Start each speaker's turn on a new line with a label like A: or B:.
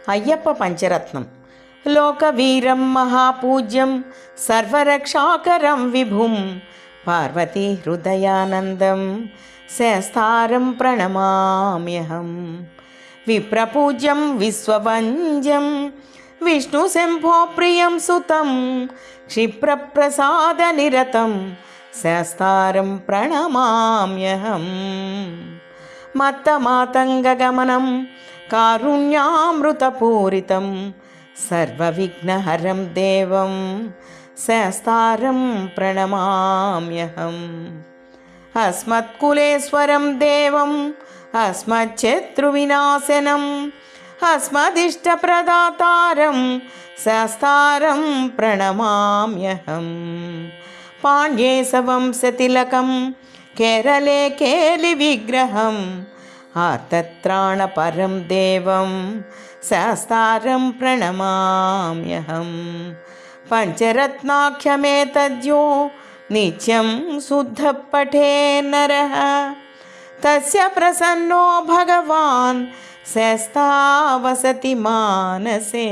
A: అయ్యప్ప పంచరత్నం. లోకవీరం మహాపూజ్యం సర్వరక్షాకరం విభుం పార్వతీ హృదయానందం శాస్తారం ప్రణమామ్యహం. విప్రపూజ్యం విశ్వవంద్యం విష్ణుశంభో ప్రియం సుతం క్షిప్రప్రసాదనిరతం శాస్తారం ప్రణమామ్యహం. మత్తమాతంగగమనం కారుణ్యామృతపూరితం సర్వవిఘ్నహరం దేవం శాస్తారం ప్రణమామ్యహం. అస్మత్కులేశ్వరం దేవం అస్మచ్చత్రువినాశనం అస్మదిష్టప్రదాతారం శాస్తారం ప్రణమామ్యహం. పాండ్యేశవంశతిలకం కేరళే కేలివిగ్రహం ఆర్తత్రాణపరం దేవం శాస్తారం ప్రణమామ్యహం. పంచరత్నాఖ్యమేతద్యో నిత్యం శుద్ధః పఠేన్నరః తస్య ప్రసన్నో భగవాన్ శాస్తా వసతి మానసే.